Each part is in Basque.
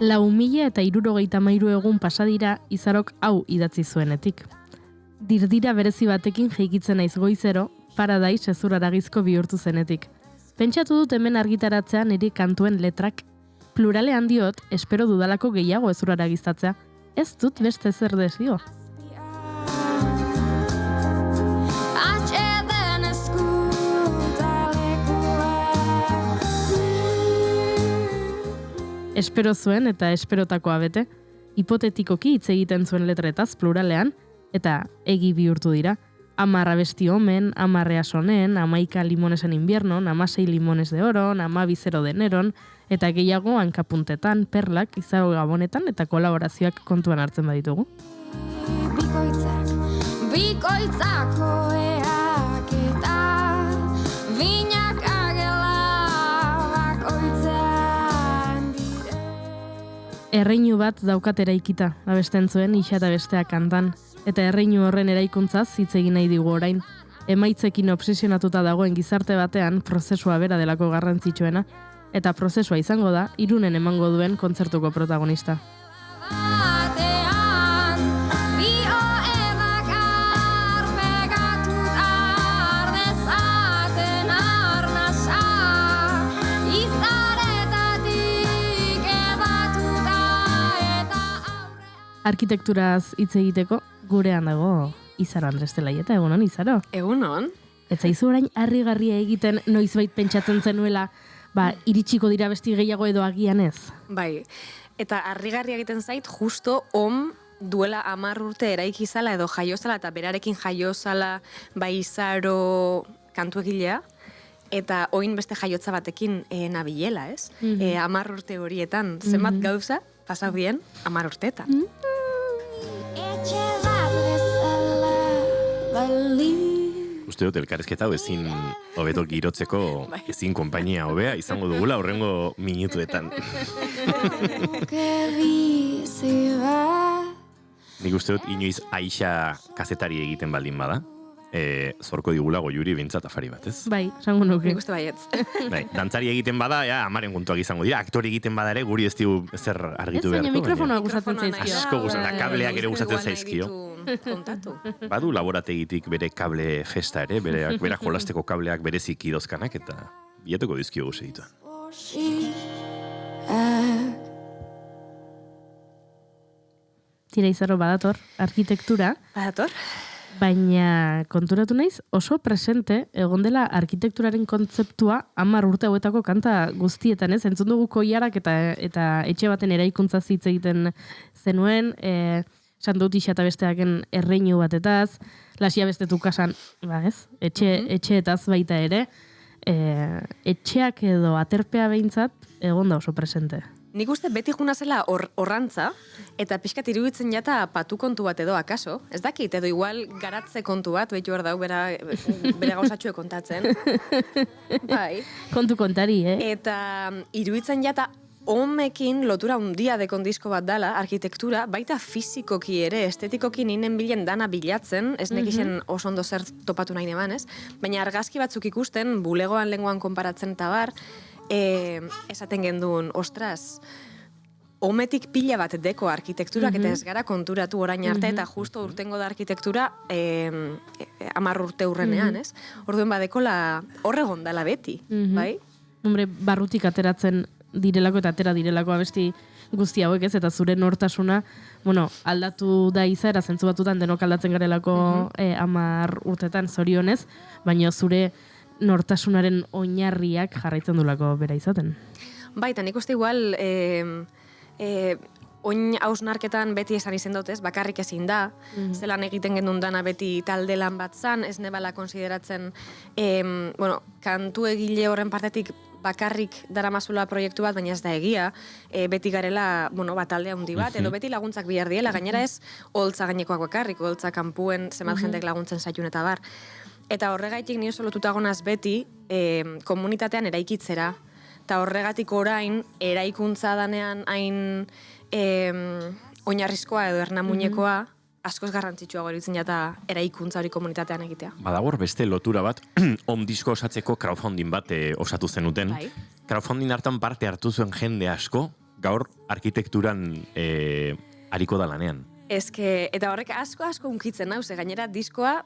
Lau mila eta 73 egun pasadira Izarok hau idatzi zuenetik. Dirdira berezi batekin jeikitzen naiz goizero, Paradise ezuraragizko bihurtu zenetik. Pentsatu dut hemen argitaratzea niri kantuen letrak pluralean diot, espero dudalako gehiago ezuraragiztatzea. Ez dut beste zer desio. Espero zuen eta esperotakoa bete, hipotetikoki hitz egiten zuen letretaz pluralean, eta egi bihurtu dira. 10 abesti omen, 10 sonen, 11 limones en inviernon, 16 limones de oron, 12 de neron, eta gehiago hankapuntetan, perlak, Izaro Gabonetan eta kolaborazioak kontuan hartzen baditugu. Bikoitzako eak eta binak agela bakoitzan dire. Erreinu bat daukat eraikita, abesten zuen isa eta bestea kantan. Eta erreinu horren eraikuntzaz hitz egin nahi digu orain. Emaitzekin obsesionatuta dagoen gizarte batean prozesua bera delako garrantzitsuena, eta prozesua izango da Irunen emango duen kontzertuko protagonista. Arkitekturaz hitz egiteko gurean dago Izaro Andres Zelaieta. Egunon, Izaro? Egunon. Ez zaizu orain harrigarria egiten noizbait pentsatzen zenuela, iritsiko dira besti gehiago edo agian ez? Bai, eta harrigarria egiten zait justo duela 10 urte eraiki zala edo jaiozala eta berarekin jaiozala Izaro kantuegilea, eta oin beste jaiotza batekin nabilela, ez? 10 urte horietan, zenbat gauza pasau bien 10 urteetan. Uste dut, elkarrizketa hau ezin hobeto girotzeko ezin konpainia hobea izango dugula horrengo minutuetan. Nik uste dut, inoiz Aixa kazetari egiten baldin bada. Zorko digula goiuri bintzat afari bat, ez? Bai, esango nuke. Nik uste baietz. Bai, dantzari egiten bada, amaren kontuak izango dira. Aktori egiten bada ere, guri ez digu zer argitu beharko. Ez mikrofonoa gustatzen zaizkio. Asko gustatzen, kableak ere gustatzen zaizkio. Kontatu. Badu laborategitik bere kable festa ere, bera jolasteko kableak bereziki dozkanak, eta bilatuko dizkiogu segituan. Tira, Izaro, badator, arkitektura. Badator. Baina konturatu naiz oso presente egon dela arkitekturaren kontzeptua 10 urte hauetako kanta guztietan, ez? Entzun dugu Koiarak eta etxe baten eraikuntza hitz egiten zenuen, esan dut isa eta besteaken erreinu batetaz, lasia bestetu kasan, ez? Etxeetaz baita ere, etxeak edo aterpea behintzat egon da oso presente. Nik uste beti juna zela horrantza, eta pixkat iruditzen jata patu kontu bat edo akaso. Ez dakit, edo igual garatze kontu bat, behitu hor dau, bere gauzatxue kontatzen. Bai. Kontu kontari, Eta iruditzen jata homekin lotura undia dekon disko bat dala, arkitektura, baita fizikoki ere, estetikoki ninen bilen dana bilatzen, ez nekixen oso ondo zer topatu nahi neban, ez? Baina argazki batzuk ikusten, bulegoan lenguan konparatzen tabar, esaten genduen, ostras, hometik pila bat deko arkitekturak, eta ez gara konturatu orain arte, eta justo urtengo da arkitektura 10 urte urrenean, ez? Orduen badekola horregon dala beti, bai? Hombre, barrutik ateratzen direlako eta atera direlako abesti guzti hauek, ez? Eta zure nortasuna, aldatu da izaera, zentzu batutan denok aldatzen garelako 10 urtetan zorionez, baina zure nortasunaren oinarriak jarraitzen dulako bera izaten. Bai, eta nik uste igual oin hausnarketan beti esan izen dut, ez? Bakarrik ezin da, zelan egiten gendun dana beti talde lan bat zan, ez nebala konsideratzen kantu egile horren partetik bakarrik daramazula proiektu bat, baina ez da egia, beti garela, talde handi bat, edo beti laguntzak bihar diela, gainera ez, holtza gainekoak bakarrik, holtza kanpuen zemat jendek laguntzen zaitun eta bar. Eta horregaitik nire solotuta gonaz beti komunitatean eraikitzera. Eta horregatik orain eraikuntza danean hain oinarrizkoa edo ernamuinekoa, askoz garrantzitsua iruditzen jata eraikuntza hori komunitatean egitea. Badagor beste lotura bat, disko osatzeko crowdfunding bat osatu zenuten. Bai. Crowdfunding hartan parte hartu zuen jende asko, gaur arkitekturan ariko da lanean. Eta horrek asko unkitzen nau, ze gainera diskoa,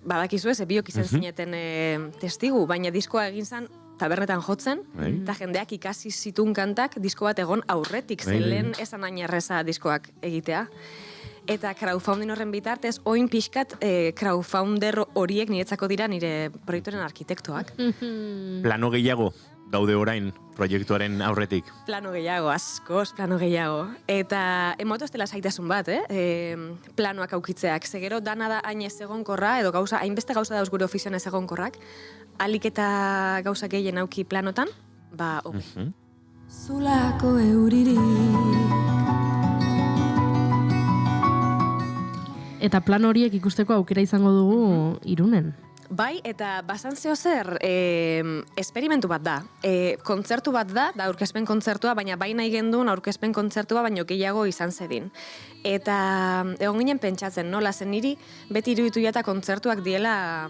badakizu ez, biok izan zineten testigu, baina diskoa egin zen tabernetan jotzen, eta jendeak ikasi zitun kantak disko bat egon aurretik, zelen esan hain erreza diskoak egitea. Eta crowdfunding horren bitartez, oin pixkat crowdfunder horiek niretzako dira nire proiektuaren arkitektoak. Plano gehiago daude orain proiektuaren aurretik? Plano gehiago, askoz plano gehiago. Eta emoto ez dela zaitasun bat, planoak aukitzeak. Zegero dana da hain ez egonkorra, edo hainbeste gauza dauz gure ofizioan ez egonkorrak, alik eta gauza gehien auki planotan, hobi. Zulako euririk. Eta plan horiek ikusteko aukera izango dugu Irunen. Bai, eta basan zeo zer, esperimentu bat da. Kontzertu bat da aurkezpen kontzertua, baina baina igendun aurkezpen kontzertua, baina gehiago izan zedin. Eta egon ginen pentsatzen, nola zen niri, beti iruditu jata kontzertuak diela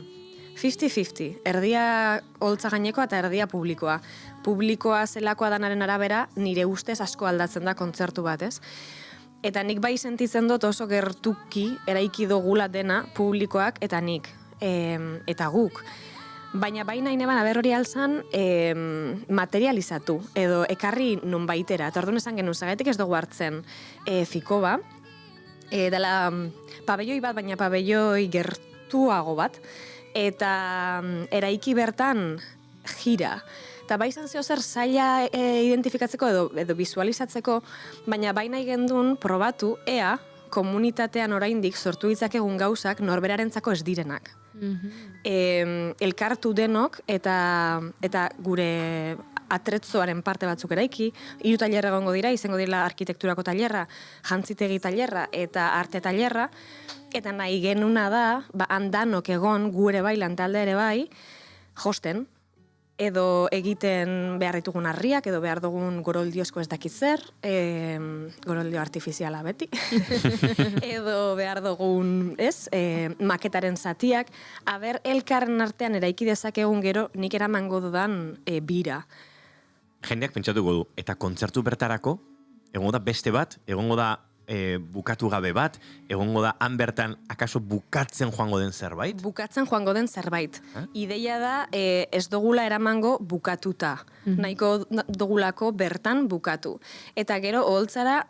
50-50. Erdia holtza gaineko eta erdia publikoa. Publikoa zelakoa danaren arabera, nire ustez asko aldatzen da kontzertu bat, ez? Eta nik bai sentitzen dut oso gertuki eraiki dugula dena publikoak eta nik. Eta guk. Baina baina ineban aber hori alzan materializatu, edo ekarri nun baitera. Eta orduan esan genuen, zagatik ez dugu hartzen fikoba, dela pabelloi bat, baina pabelloi gertuago bat, eta eraiki bertan gira. Eta bai izan zeo zer zaila identifikatzeko edo visualizatzeko, baina baina igendun probatu ea komunitatean oraindik sortu ditzakegun gauzak norberarentzako ez direnak. Elkartu denok eta gure atretzoaren parte batzuk eraiki, 3 tailer egongo dira, izango dira arkitekturako tailerra, jantzitegi tailerra eta arte tailerra, eta nahi genuna da, handanok egon gure bai lantalde ere bai, josten, edo egiten behar ditugun harriak, edo behar dugun goroldiozko ez dakit zer, goroldio artifiziala beti, edo behar dugun, maketaren zatiak, elkarren artean eraiki dezakegun gero nik eramango dudan bira. Jendeak pentsatuko du, eta kontzertu bertarako, egongo da beste bat, egongo da bukatu gabe bat, egongo da han bertan akaso bukatzen joango den zerbait? Bukatzen joango den zerbait. Ideia da ez dugula eramango bukatuta. Nahiko dugulako bertan bukatu. Eta gero oholtzara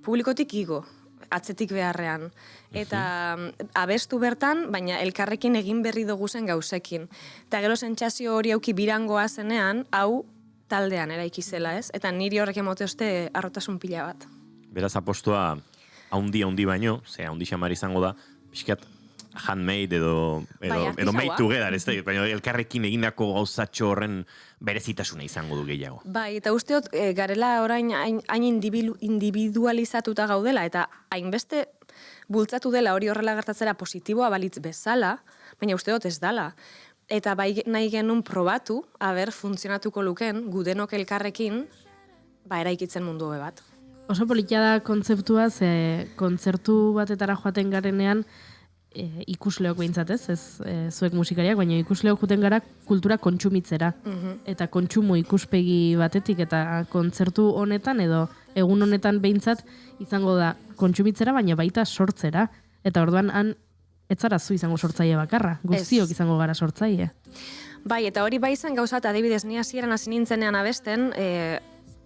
publikotik igo, atzetik beharrean. Eta abestu bertan, baina elkarrekin egin berri dugu zen gauzekin. Eta gero sentsazio hori auki birangoa zenean, hau taldean eraiki zela, ez? Eta niri horrek emote oste arrotasun pila bat. Beraz apostua haundi baino, ze haundi xamar izango da, pixkat handmade edo made together, ez da, baina elkarrekin egindako gauzatxo horren berezitasuna izango du gehiago. Bai, eta usteot, garela orain hain individualizatuta gaudela, eta hainbeste bultzatu dela hori horrela gertatzera positiboa balitz bezala, baina usteot ez dala. Eta bai nahi genuen probatu, funtzionatuko luken, gudenok elkarrekin, eraikitzen mundu hobe bat. Oso politia da kontzeptua, ze kontzertu batetara joaten garenean ikusleok behintzatez, ez zuek musikariak, baina ikusleok joaten gara kultura kontsumitzera. Eta kontsumo ikuspegi batetik, eta kontzertu honetan edo egun honetan behintzat izango da kontsumitzera, baina baita sortzera. Eta orduan han ez zara zu izango sortzaile bakarra, guztiok izango gara sortzaile. Bai, eta hori bai izan gauza, eta adibidez ni hasieran hasi nintzenean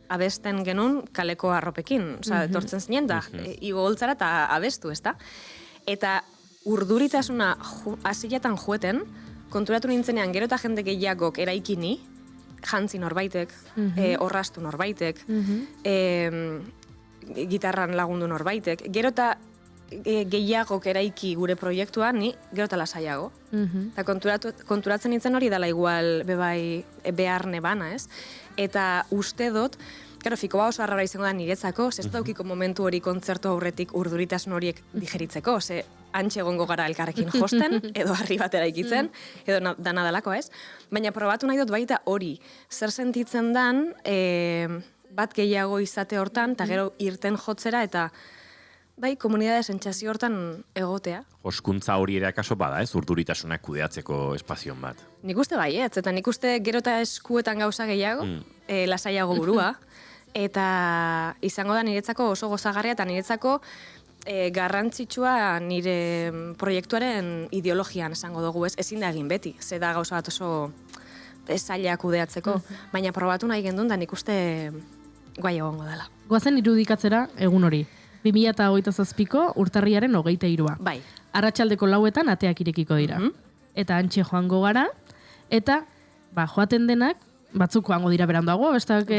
abesten genuen kaleko arropekin. Osa, etortzen zinen da, igo holtzara eta abestu, ez da? Eta urduritasuna hasietan joeten, konturatu nintzenean gero eta jende gehiagok eraikini, jantzi norbaitek, orrastu norbaitek, gitarran lagundu norbaitek, gero eta gehiagok eraiki gure proiektua, ni gero eta lasaiago. Eta konturatzen nintzen hori dela igual behar nebana, ez? Eta uste dut, fikoa oso arrara izango da niretzako, ez daukiko momentu hori kontzertu aurretik urduritasun horiek digeritzeko, ze antxe egongo gara elkarrekin josten, edo harri batera ikitzen, edo dana dalako, ez? Baina probatu nahi dut baita hori, zer sentitzen dan, bat gehiago izate hortan, eta gero irten jotzera, eta Bai, komunidade sentsazio hortan egotea. Oskuntza hori ere akaso bada, urduritasunak kudeatzeko espazion bat. Nik uste baietz, eta nik uste gero eta eskuetan gauza gehiago, lasaiago burua, eta izango da niretzako oso gozagarria, eta niretzako garrantzitsua nire proiektuaren ideologian esango dugu, ezin da egin beti, ze da gauza bat oso zaila kudeatzeko, baina probatu nahi gendun, da nik uste guai egongo dela. Goazen irudikatzera egun hori. 2027ko urtarriaren 23. Bai. Arratsaldeko 4etan ateak irekiko dira. Eta antxe joango gara, eta joaten denak, batzuk joango dira beranduago, besteak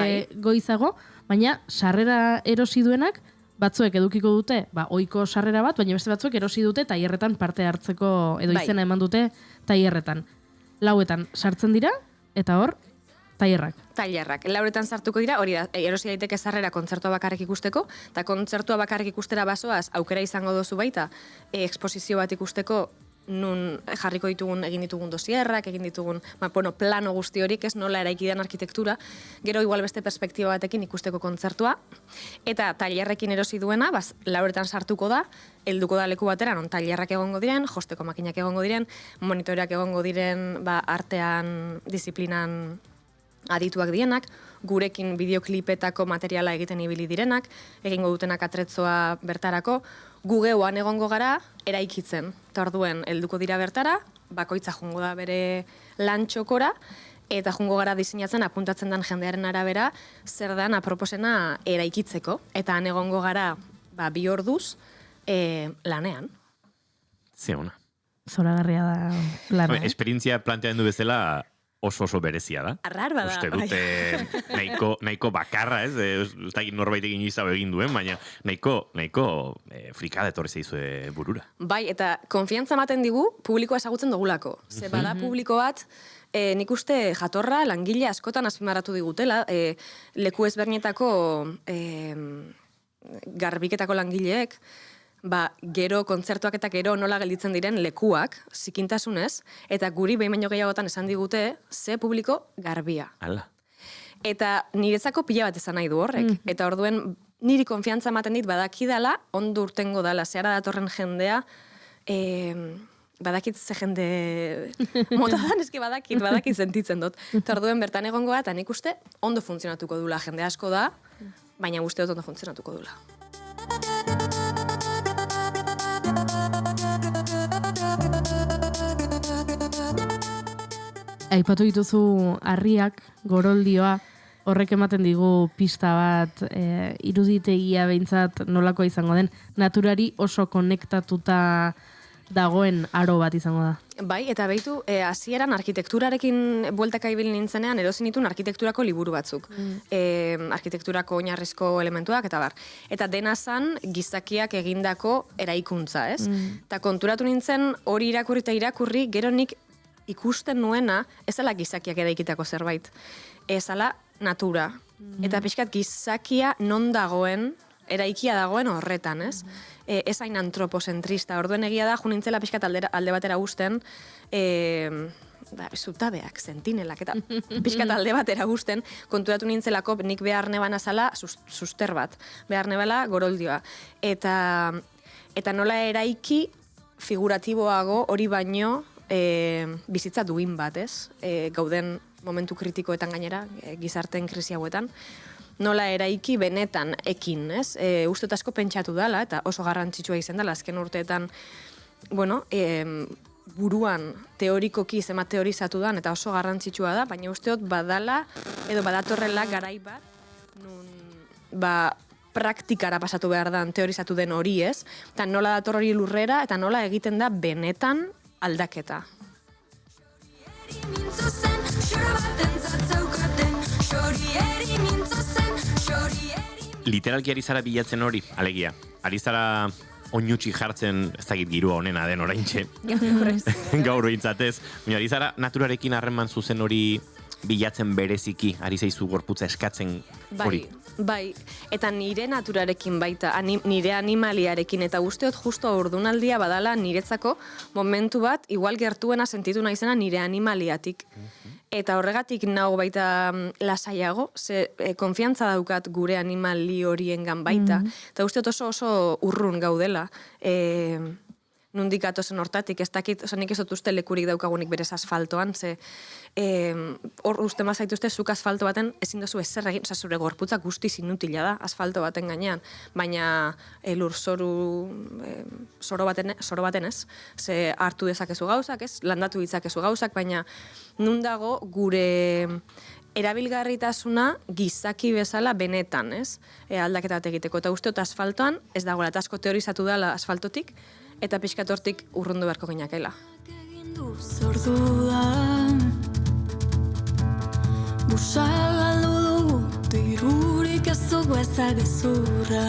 goizago, baina sarrera erosi duenak, batzuek edukiko dute, ohiko sarrera bat, baina beste batzuek erosi dute tailerretan parte hartzeko, edo izena eman dute tailerretan. 4etan sartzen dira, eta hor, tailerrak. Tailerrak. 4etan sartuko dira, hori da, erosi daiteke sarrera kontzertua bakarrik ikusteko, eta kontzertua bakarrik ikustera basoaz, aukera izango dozu baita, eksposizio bat ikusteko, nun jarriko ditugun, egin ditugun dosierrak, egin ditugun, plano guzti horik, ez nola eraikidan arkitektura, gero igual beste perspektiba batekin ikusteko kontzertua, eta tailerrekin erosi duena, 4etan sartuko da, helduko da leku batera, non tailerrak egongo diren, josteko makinak egongo diren, monitoreak egongo diren, artean, disiplinan adituak dienak, gurekin bideoklipetako materiala egiten ibili direnak, egingo dutenak atretzoa bertarako, gu geuan egongo gara eraikitzen. Eta orduen, helduko dira bertara, bakoitza jungo da bere lantxokora, eta jungo gara diseinatzen apuntatzen den jendearen arabera, zer dan aproposena eraikitzeko. Eta han egongo gara 2 orduz lanean. Ze ona. Zoragarria da plana. Esperientzia plantean du bezala, oso berezia da. Arrar bada. Uste dute nahiko bakarra, ez? Ez da norbait egin izau egin duen, baina nahiko frikada etorri zaizue burura. Bai, eta konfiantza ematen digu publikoa ezagutzen dugulako. Ze bada publiko bat, nik uste jatorra langile askotan azpimarratu digutela, leku ezberdinetako garbiketako langileek, gero kontzertuak eta gero nola gelditzen diren lekuak, zikintasunez, eta guri behin baino gehiagotan esan digute, ze publiko garbia. Hala. Eta niretzako pila bat esan nahi du horrek. Eta orduen niri konfiantza ematen dit badakidala, ondo urtengo dala, zehara datorren jendea, badakit ze jende mota dan, eski badakit sentitzen dut. Eta orduen bertan egongoa, eta nik uste ondo funtzionatuko dula. Jende asko da, baina uste dut ondo funtzionatuko dula. Aipatu dituzu harriak, goroldioa, horrek ematen digu pista bat, iruditegia behintzat nolakoa izango den, naturari oso konektatuta dagoen aro bat izango da. Bai, eta behitu, hasieran arkitekturarekin bueltaka ibili nintzenean, erosin ditun arkitekturako liburu batzuk. Arkitekturako oinarrizko elementuak, eta bar. Eta dena zan, gizakiak egindako eraikuntza, ez? Eta konturatu nintzen, hori irakurri, gero nik ikusten nuena, ez ala gizakiak eraikitako zerbait. Ez ala natura. Eta pixkat gizakia non dagoen, eraikia dagoen horretan, ez? Ez hain antropozentrista. Orduen egia da, junintzela pixkat alde batera guzten, zutabeak, sentinelak, eta pixkat alde batera guzten, konturatu nintzelako nik behar neban azala suster bat. Behar nebala goroldioa. Eta nola eraiki figuratiboago hori baino bizitza duin bat, ez? Gauden momentu kritikoetan gainera, gizarteen krisi hauetan, nola eraiki benetan ekin, ez? Uste asko pentsatu dela, eta oso garrantzitsua izan dela, azken urteetan, buruan teorikoki zema teorizatu dan, eta oso garrantzitsua da, baina usteot badala, edo badatorrela garai bat, nun, praktikara pasatu behar dan, teorizatu den hori, ez? Eta nola dator hori lurrera, eta nola egiten da benetan aldaketa. Literalki ari zara bilatzen hori, alegia. Ari zara oinutxi jartzen, ez dakit girua honena den oraintxe. Gaur ointzatez. Ari zara naturarekin harreman zuzen hori bilatzen bereziki, ari zaizu gorputza eskatzen hori. Bai, eta nire naturarekin baita, nire animaliarekin, eta usteot justo ordunaldia badala niretzako momentu bat, igual gertuena sentitu naizena nire animaliatik. Eta horregatik nago baita lasaiago, ze konfiantza daukat gure animali horiengan baita, eta uste oso urrun gaudela, nundik atozen hortatik, ez dakit, nik ez dut uste lekurik daukagunik berez asfaltoan, ze hor uste mazaituzte zuk asfalto baten ezin dozu ezer egin, zure gorputzak guztiz inutila da asfalto baten gainean, baina lur zoro baten ez, ze hartu dezakezu gauzak, ez, landatu ditzakezu gauzak, baina nun dago gure erabilgarritasuna gizaki bezala benetan, ez, aldaketa bat egiteko, eta uste dut asfaltoan, ez dagoela, eta asko teorizatu dela asfaltotik, eta pixkatortik urrundu beharko ginakela. Busagaldu dugu, dirurik ez dugu ezagezurra.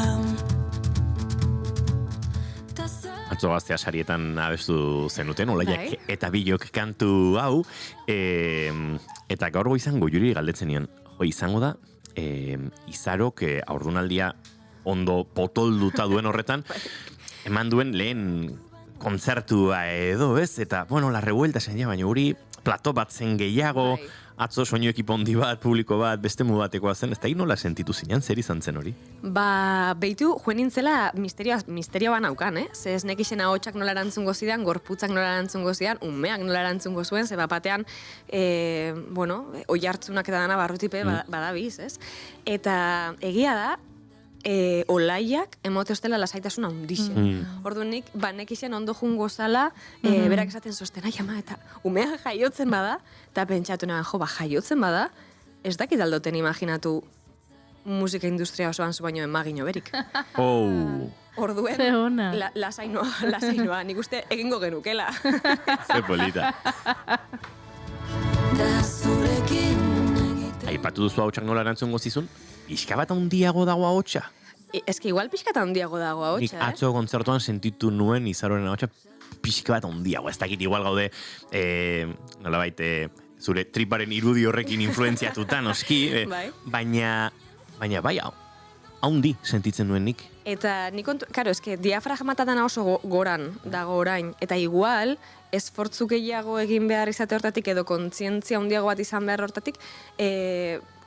Atzo Gaztea sarietan abestu zenuten, Olaiak eta Bilok kantu hau, eta gaur goizan Goiuri galdetzen nion, izango da, Izarok aurdunaldia ondo potolduta duen horretan, eman duen lehen kontzertua edo, ez? Eta, bueno, la revuelta zen, baina hori plato bat zen gehiago, atzo soinu ekipo handi bat, publiko bat, beste batekoa zen, ez da nola sentitu zinean, zer izan zen hori? Beitu, joen nintzela misterio banaukan, Ze ez nekixen ahotsak nola erantzungo zidan, gorputzak nola erantzungo zidan, umeak nola erantzungo zuen, ze batean, oi hartzunak eta dana barrutipe badabiz, ez? Eta egia da, Olaiak emote ostela lasaitasuna hundixen. Orduan nik, nekixen ondo jungo zala, berak esaten zosten, ai ama, eta umea jaiotzen bada, eta pentsatu nahan, jaiotzen bada, ez dakit aldoten imaginatu musika industria osoan zu baino emagino berik. Orduen, lasainoa, nik uste egingo genukela. Ze polita. Aipatu duzu ahotsak nola erantzungo zizun? Pixka bat handiago dago ahotsa? Ez que igual pixka bat handiago dago ahotsa, Nik atzo kontzertuan sentitu nuen Izaroren ahotsa pixka bat handiago. Ez dakit igual gaude, nolabait, zure triparen irudi horrekin influenziatuta, noski, baina bai, haundi sentitzen nuen nik. Eta nik karo, eske diafragmatatan oso goran dago orain, eta igual, esfortzu gehiago egin behar izate hortatik, edo kontzientzia handiago bat izan behar hortatik,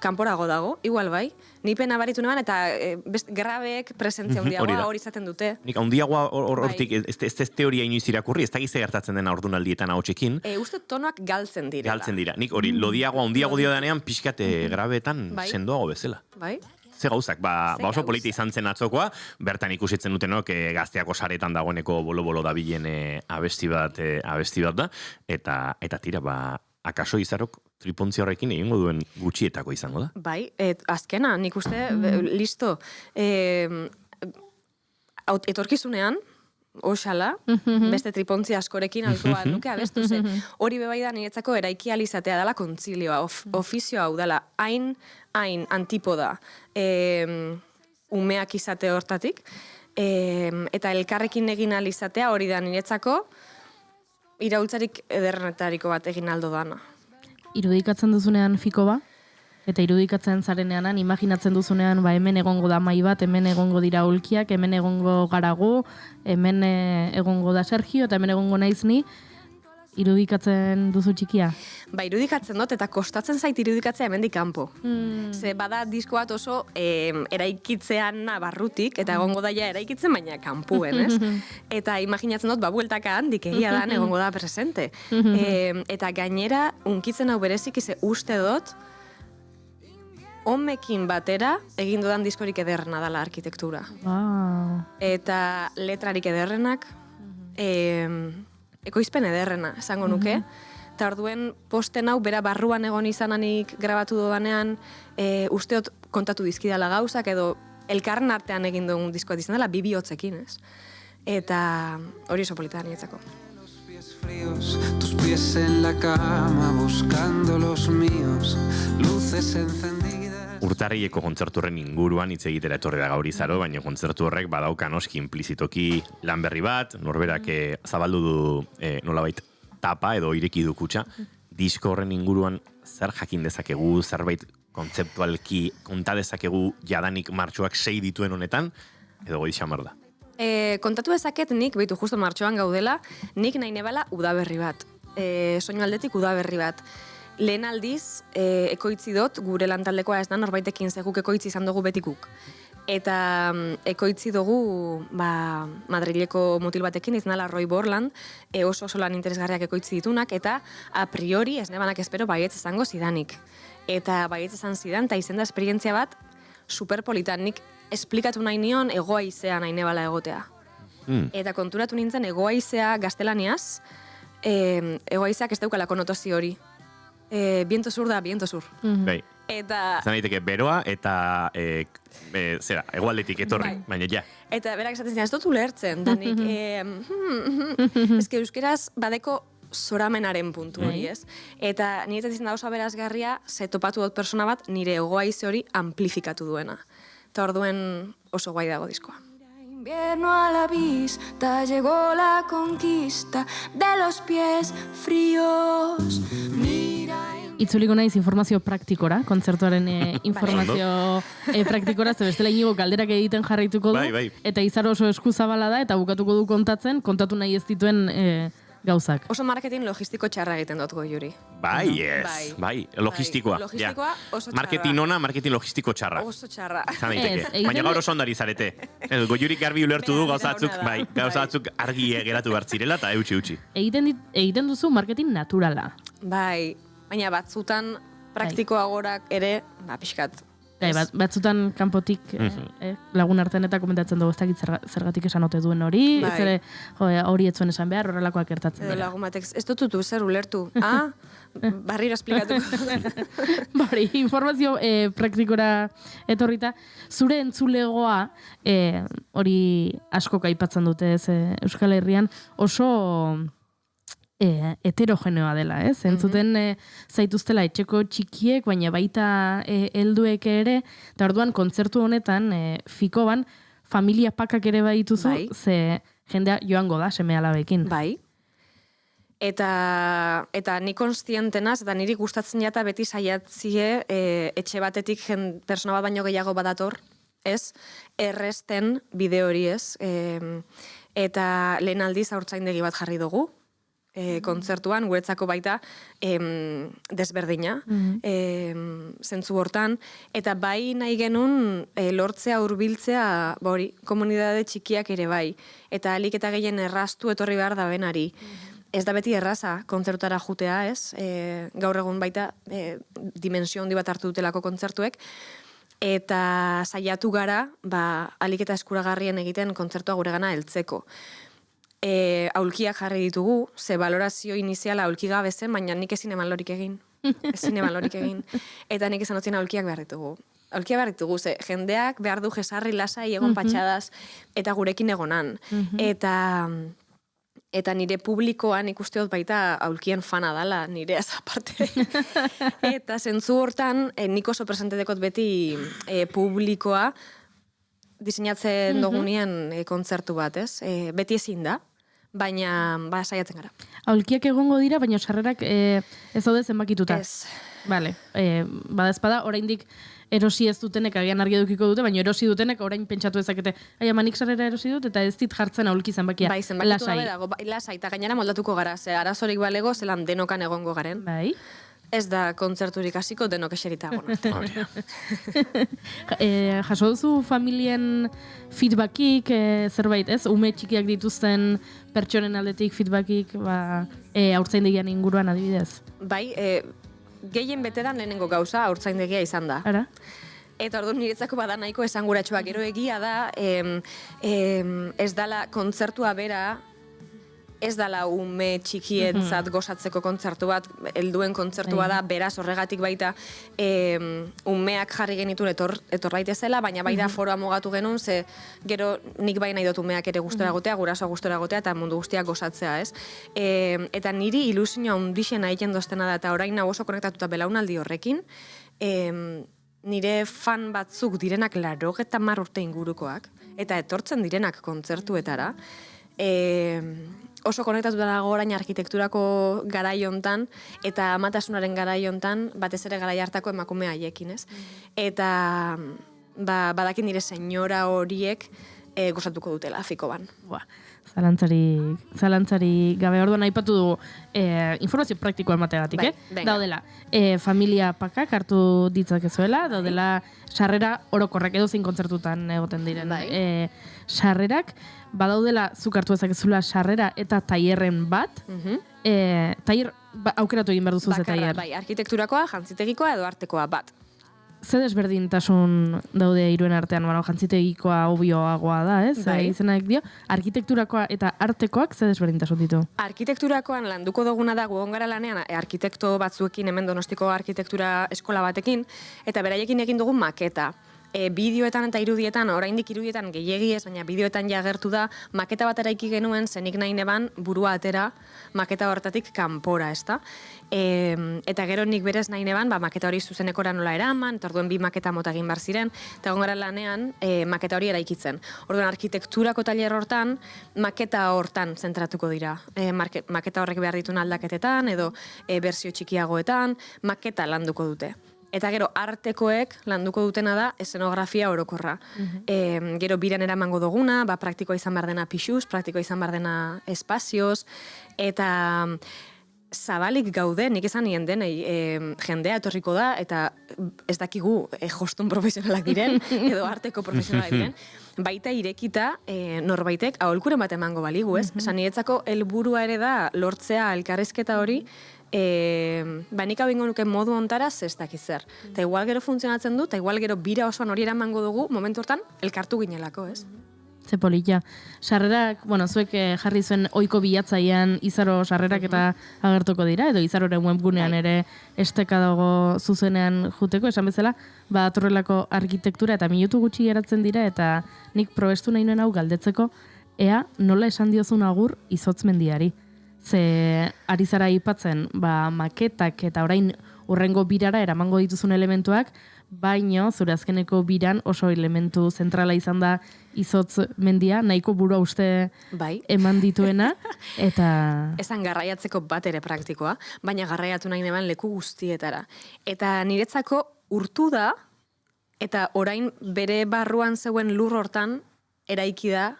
kanporago dago, igual bai. Ni pena baritu neban, eta grabeek presentzia handiagoa hori izaten dute. Nik handiagoa hortik, ez teoria inoiz irakurri, ez dakiz gertatzen den aurdunaldietan ahotsekin. Uste tonoak galtzen direla. Galtzen dira. Nik hori, lodiagoa, handiago dio danean, pixkat grabeetan sendoago bezala. Bai. Ze gauzak, oso polita izan zen atzokoa, bertan ikusitzen dutenok Gazteako saretan dagoeneko bolo-bolo dabilen abesti bat da, eta tira, akaso Izarok tripontzia horrekin egingo duen gutxietako izango da? Bai, azkena, nik uste, listo, etorkizunean, oxala, beste tripontzia askorekin alkoa nuke abestu zen. Hori bebai da niretzako eraiki alizatea dela kontzilioa, ofizio hau dela, hain antipoda umeak izate hortatik, eta elkarrekin egin alizatea hori da niretzako iraultzarik ederrenetariko bat egin aldo dana. Irudikatzen duzunean fiko ba? Eta irudikatzen zarenean, imaginatzen duzunean, hemen egongo da mai bat, hemen egongo dira ulkiak, hemen egongo garagu, hemen egongo da Sergio, eta hemen egongo naiz ni, irudikatzen duzu txikia? Irudikatzen dut, eta kostatzen zait irudikatzea hemendik kanpo. Ze bada disko bat oso eraikitzean barrutik, eta egongo daia eraikitzen, baina kanpuen, ez? Eta imaginatzen dut, bueltaka handik egia dan egongo da presente. Eta gainera, unkitzen hau berezik, uste dut, homekin batera egin dudan diskorik ederrena dela arkitektura. Eta letrarik ederrenak, ekoizpen ederrena, esango nuke. Eta orduen posten hau bera barruan egon izananik grabatu dodanean, usteot kontatu dizkidala gauzak, edo elkarren artean egin dugun diskoa dizan dela, bihotzekin, ez? Eta hori oso polita da niretzako. Tus pies en la cama buscando los míos, luces encendidas. Urtarrileko kontzertu horren inguruan hitz egitera etorri da gaur Izaro, baina kontzertu horrek badauka noski implizitoki lan berri bat, norberak zabaldu du nolabait tapa edo ireki du kutxa. Disko horren inguruan zer jakin dezakegu, zerbait kontzeptualki konta dezakegu jadanik martxoak 6 dituen honetan, edo goi xamar da? Kontatu dezaket nik, behitu justo martxoan gaudela, nik nahi nebala udaberri bat. Soinu aldetik udaberri bat. lehen aldiz, ekoitzi dut, gure lantaldekoa ez da, norbaitekin zeguk ekoitzi izan dugu betikuk. Eta ekoitzi dugu Madrileko mutil batekin, iznala Roy Borland, oso lan interesgarriak ekoitzi ditunak, eta a priori, ez nebanak espero, baietz izango zidanik. Eta baietz izan zidan, eta izen da esperientzia bat, superpolitan, nik esplikatu nahi nion egoaizea nahi nebala egotea. Eta konturatu nintzen egoaizea gaztelaniaz, egoaizeak ez daukala konotazio hori. Viento sur da, viento sur. Bai. Eta... Zan daiteke beroa eta hegoaldetik etorri, baina ja. Eta berak esaten zidan, ez dut ulertzen, da nik, eske euskeraz badeko zoramenaren puntu hori, ez? Eta niretzat izan da oso aberazgarria, ze topatu dut persona bat, nire egoaize hori amplifikatu duena. Eta orduen oso guai dago diskoa. Invierno a la vista, llegó la conquista de los pies fríos. Itzuliko naiz informazio praktikora, kontzertuaren informazio praktikora, ze bestela inigo galderak egiten jarraituko du, bai. eta izar oso eskuzabala da, eta bukatuko du kontatu nahi ez dituen gauzak. Oso marketing logistiko txarra egiten dut Juri. Bai, logistikoa. Logistikoa oso txarra. Marketing ona, marketing logistiko txarra. Oso txarra. Zan daiteke. Baina gaur oso ondari zarete. Goiurik garbi ulertu du gauza batzuk argi geratu bertzirela eta eutxi. Egiten duzu marketing naturala. Bai, baina batzutan praktikoagorak ere, pixkat. Batzutan kanpotik lagun artean eta komentatzen dugu ez dakit zergatik esan ote duen hori, hori etzuen esan behar, horrelakoak gertatzen dira. Lagun batek, ez dututu zer ulertu. Barriro esplikatuko. Bari, informazio praktikora etorrita, zure entzulegoa, hori askok aipatzen dute ez Euskal Herrian, oso heterogeneoa dela, ez? Entzuten zaituztela etxeko txikiek, baina baita helduek ere, eta orduan kontzertu honetan, fikoban, familia pakak ere badituzu, ze jendea joango da, seme alabekin. Bai. Eta ni konstientenaz, eta niri gustatzen jata beti saiatzie etxe batetik persona bat baino gehiago badator, ez? Erresten bide hori, ez? Eta lehen aldiz haurtzaindegi bat jarri dugu, kontzertuan, guretzako baita desberdina, zentzu hortan, eta bai nahi genuen lortzea hurbiltzea komunidade txikiak ere bai, eta alik eta gehien erraztu etorri behar da benari. Ez da beti erraza kontzertutara jutea, ez? Gaur egun baita dimensio handi bat hartu dutelako kontzertuek, eta saiatu gara, alik eta eskuragarrien egiten kontzertua guregana heltzeko. Aulkiak jarri ditugu, ze valorazio iniziala aulki gabe zen, baina nik ezin eman lorik egin. Eta nik esan otzien aulkiak behar ditugu. Aulkiak behar ditugu, ze jendeak behar du jesarri lasai egon patxadaz, eta gurekin egonan. Eta nire publikoan ikuste dut baita aulkien fana dala, nire aparte. Eta zentzu hortan, nik oso presente dekot beti publikoa diseinatzen dugunien kontzertu bat, ez? Beti ezin da, baina saiatzen gara. Aulkiak egongo dira, baina sarrerak ez daude zenbakituta. Ez. Vale, badazpada, oraindik erosi ez dutenek agian argi edukiko dute, baina erosi dutenek orain pentsatu ezakete, manik sarrera erosi dut, eta ez dit jartzen aulki zenbakia. Bai, zenbakitu gabe dago, lasai, eta gainera moldatuko gara, ze arazorik balego, zelan denokan egongo garen. Bai. Ez da kontzerturik hasiko denok eserita egon. Jaso duzu familien feedbackik, zerbait, ez? Ume txikiak dituzten pertsonen aldetik feedbackik, haurtzaindegian inguruan adibidez? Bai, gehien beteran lehenengo gauza haurtzaindegia izan da. Ara? Eta orduan niretzako bada nahiko esanguratsuak, gero egia da, ez dala kontzertua bera, ez dala ume txikietzat gozatzeko kontzertu bat, helduen kontzertua da, beraz horregatik baita umeak jarri genituen etorraitezela, baina baita foroa mogatu genuen, ze gero nik bai nahi dut umeak ere gustora gotea, gurasoa gustora gotea, eta mundu guztiak gozatzea, ez? Eta niri ilusioa hundixena egiten doztena da, eta orain nago oso konektatuta belaunaldi horrekin, nire fan batzuk direnak 80 urte ingurukoak, eta etortzen direnak kontzertuetara, oso konektatuta dago orain arkitekturako garai hontan eta amatasunaren garai hontan, batez ere garai hartako emakume haiekin, ez? Eta badakin nire senyora horiek gozatuko dutela fikoban. Zalantzari gabe. Orduan aipatu dugu informazio praktikoa emateagatik, Daudela, familia pakak hartu ditzakezuela, daudela sarrera orokorrak edo zein kontzertutan egoten diren sarrerak, badaudela zuk hartu ezakezula sarrera eta tailerren bat, tailer aukeratu egin behar duzu ze tailer. Bai, arkitekturakoa, jantzitegikoa edo artekoa bat. Ze desberdintasun daude hiruen artean, jantzitegikoa obioagoa da, ez? Izenak dio, arkitekturakoa eta artekoak ze desberdintasun ditu? Arkitekturakoan landuko duguna da gugon gara lanean arkitekto batzuekin hemen Donostiko arkitektura eskola batekin, eta beraiekin egin dugu maketa. Bideoetan eta irudietan, oraindik irudietan gehiegi ez, baina bideoetan ja agertu da, maketa bat eraiki genuen, zenik nahi neban burua atera maketa hortatik kanpora, ezta? Eta gero nik berez nahi neban, maketa hori zuzenekora nola eraman, eta orduen bi maketa mota egin bar ziren, eta egon gara lanean maketa hori eraikitzen. Orduan arkitekturako tailer hortan, maketa hortan zentratuko dira. Maketa horrek behar ditun aldaketetan, edo berzio txikiagoetan, maketa landuko dute. Eta gero artekoek landuko dutena da eszenografia orokorra. Gero biran eramango duguna, praktikoa izan behar dena pixuz, praktikoa izan behar dena espazioz, eta zabalik gaude, nik esan nien denei, jendea etorriko da, eta ez dakigu jostun profesionalak diren, edo arteko profesionalak diren, baita irekita norbaitek aholkuren bat emango baligu, ez? Esan niretzako helburua ere da lortzea elkarrizketa hori, nik hau ingo nuke modu ontara zestak izer. Eta igual gero funtzionatzen du, eta igual gero bira osoan hori eramango dugu, momentu hortan, elkartu ginelako, ez? Ze polita. Sarrerak, zuek jarri zuen ohiko bilatzaian izaro sarrerak eta agertuko dira, edo izaroren webgunean ere esteka dago zuzenean juteko, esan bezala, atorrelako arkitektura eta minutu gutxi geratzen dira, eta nik probestu nahi nuen hau galdetzeko, ea nola esan diozun agur Izotz Mendiari. Ze ari zara aipatzen, maketak eta orain urrengo birara eramango dituzun elementuak, baino zure azkeneko biran oso elementu zentrala izan da Izotz Mendia, nahiko burua uste eman dituena, eta... Esan garraiatzeko bat ere praktikoa, baina garraiatu nahi neban leku guztietara. Eta niretzako urtu da, eta orain bere barruan zeuen lur hortan eraiki da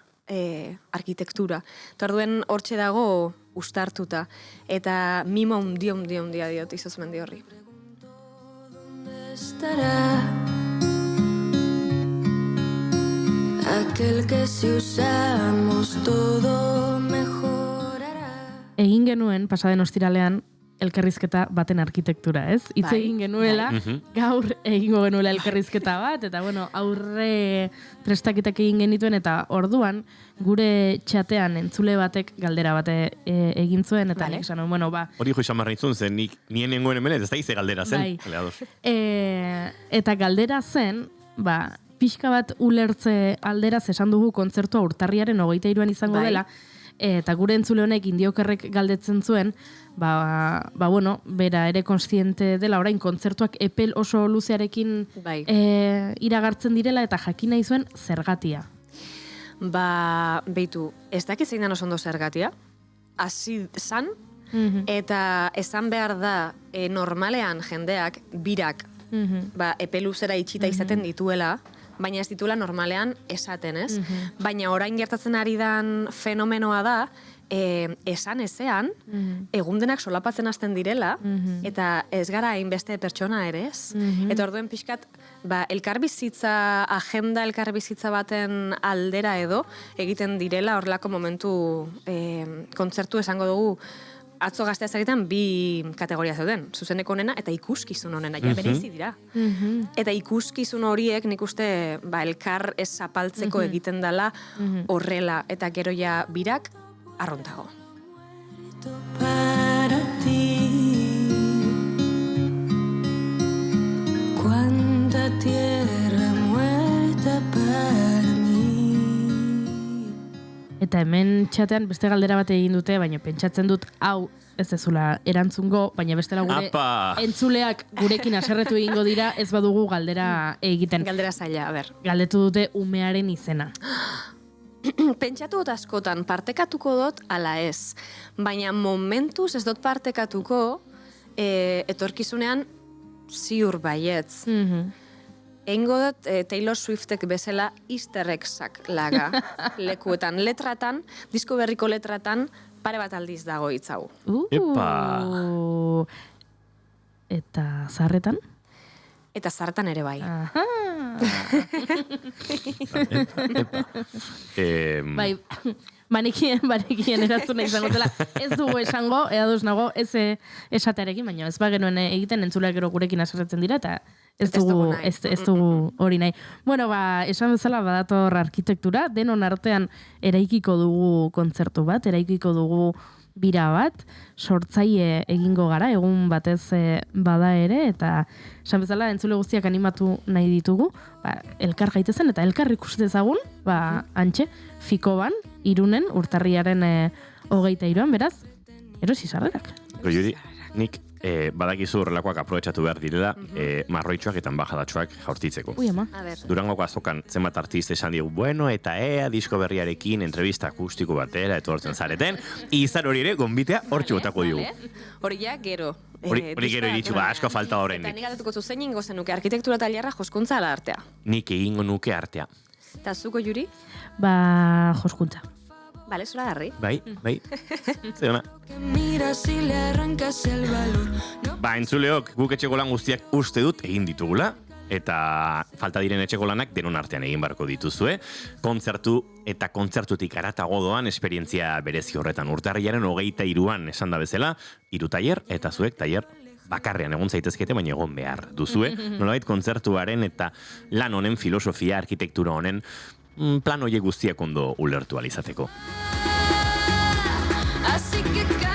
arkitektura. Eta orduen hortxe dago ustartuta. Eta mimo hundia diot Izotz Mendi horri. Aquel que si usamos todo mejorará. Egin genuen, pasaden ostiralean, elkarrizketa baten arkitektura, ez? Hitz egin genuela, gaur egingo genuela elkarrizketa bat, eta aurre prestaketak egin genituen, eta orduan, gure txatean entzule batek galdera bate egin zuen, eta nik esan, hori jo izan barritzun zen, nien nengoen hemen, ez da ize galdera zen. Eta galdera zen, pixka bat ulertze alderaz esan dugu kontzertua urtarriaren 23an izango dela, eta gure entzule honek Indiokerrek galdetzen zuen, bera ere konstiente dela, orain kontzertuak epel oso luzearekin iragartzen direla, eta jakin nahi zuen zergatia. Beitu, ez dakit zein dan oso ondo zergatia, hasi zan, eta esan behar da, normalean jendeak, birak, epel luzera itxita izaten dituela, baina ez dituela normalean esaten, ez? Baina orain gertatzen ari dan fenomenoa da, esan ezean, egundenak solapatzen hasten direla, eta ez gara hainbeste pertsona ere, ez? Eta orduen pixkat, elkarbizitza, agenda elkarbizitza baten aldera edo, egiten direla horrelako momentu kontzertu esango dugu, atzo Gaztea zaretan bi kategoria zeuden, zuzeneko onena eta ikuskizun onena, ja bereizi dira. Eta ikuskizun horiek nik uste elkar ez zapaltzeko egiten dela horrela, eta gero ja birak arrontago. Para ti, cuánta tierra muerta para mí. Eta hemen txatean beste galdera bat egin dute, baina pentsatzen dut hau ez dezula erantzungo, baina bestela gure entzuleak gurekin haserretu egingo dira, ez badugu galdera egiten. Galdera zaila, a ber. Galdetu dute umearen izena. Pentsatu dut askotan, partekatuko dut ala ez. Baina momentuz ez dut partekatuko etorkizunean ziur baietz. Eingo dut Taylor Swiftek bezala easter eggsak laga lekuetan, letratan, disko berriko letratan, pare bat aldiz dago hitz hau. Epa! Eta zarretan? Eta zartan ere bai. Aha! Bai, banekien erantzuna izango zela. Ez dugu esango, eaduz nago, ez esatearekin, baina ez bagenuen egiten entzuleak gero gurekin aserretzen dira, eta ez dugu hori nahi. Bueno, esan bezala badator arkitektura, denon artean eraikiko dugu kontzertu bat, eraikiko dugu bira bat, sortzaile egingo gara, egun batez bada ere, eta esan bezala entzule guztiak animatu nahi ditugu, elkar gaitezen eta elkar ikustezagun, antxe, Fikoban, Irunen, urtarriaren 23an, beraz, erosi sarrerak. Goiuri, nik badakizu horrelakoak aprobetxatu behar direla, marroitxoak eta enbajadatxoak jaurtitzeko. Ui, ama. Durangoko azokan zenbat artista esan digu, bueno, eta disko berriarekin entrevista akustiko batera etortzen zareten, izan hori ere, gonbitea hortxe botako digu. Hori ja, gero. Hori gero iritsu, asko falta horrein. Eta nik atatuko zuzen ingo zenuke arkitektura tailerra joskuntza ala artea. Nik egingo nuke artea. Eta zuko Juri? Joskuntza. Bale, zura garri. Bai. Zeona. Entzuleok, guk etxeko lan guztiak uste dut egin ditugula, eta falta diren etxeko lanak denon artean egin barko dituzue. Kontzertu eta kontzertutik aratago doan esperientzia berezi horretan. Urtarriaren 23an esan da bezala, 3 tailer eta zuek tailer bakarrean egon zaitezkete, baina egon behar duzue. Nolabait kontzertuaren eta lan honen filosofia, arkitektura honen plan horiek guztiak ondo ulertu alizateko. Así que